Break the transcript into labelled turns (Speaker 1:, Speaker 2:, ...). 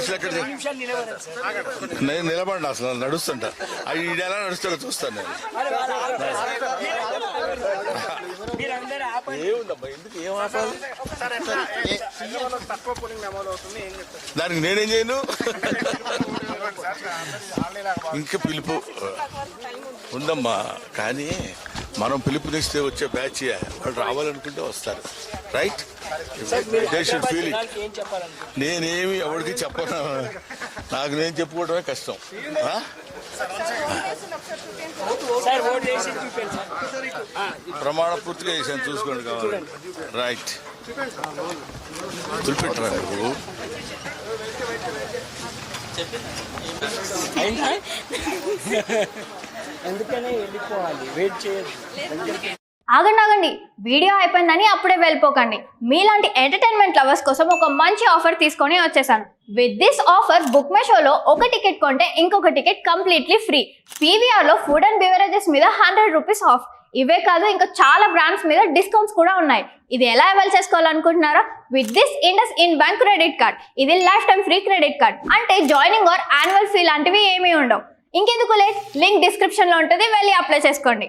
Speaker 1: మనుషులు ఎక్కడ నేను నిలబడిన అసలు నడుస్తుంటా అది ఈడ ఎలా నడుస్తాడో చూస్తాను నేను. ఏముందబ్బా ఎందుకు ఏం ఆపాలి? దానికి నేనేం చేయను. ఇంకా పిలుపు ఉందమ్మా, కానీ మనం పిలుపునిస్తే వచ్చే బ్యాచ్ వాళ్ళు రావాలనుకుంటే వస్తారు. Right, they should feel it. నేనేమి ఎవరికి చెప్పను, నాకు నేను చెప్పుకోవడమే కష్టం. ప్రమాణ పూర్తిగా చేశాను, చూసుకోండి కావాలి. రైట్, తులిపెట్టరా నువ్వు.
Speaker 2: ఎందుకనే వెళ్ళిపోవాలి, వెయిట్ చేయదు.
Speaker 3: ఆగండి, వీడియో అయిపోయిందని అప్పుడే వెళ్ళిపోకండి. మీలాంటి ఎంటర్టైన్మెంట్ లవర్స్ కోసం ఒక మంచి ఆఫర్ తీసుకొని వచ్చేసాను. With this offer book my షోలో ఒక టికెట్ కొంటే ఇంకొక టికెట్ కంప్లీట్లీ ఫ్రీ. పీవీఆర్లో ఫుడ్ అండ్ బెవరేజెస్ మీద 100 రూపీస్ ఆఫ్. ఇవే కాదు, ఇంకా చాలా బ్రాండ్స్ మీద డిస్కౌంట్స్ కూడా ఉన్నాయి. ఇది ఎలా అవైల్ చేసుకోవాలనుకుంటున్నారా? With this IndusInd bank credit card. ఇది lifetime free credit card. అంటే జాయినింగ్ ఆర్ యాన్యువల్ ఫీ లాంటివి ఏమీ ఉండవు. ఇంకెందుకు లేట్, లింక్ డిస్క్రిప్షన్లో ఉంటుంది, వెళ్ళి అప్లై చేసుకోండి.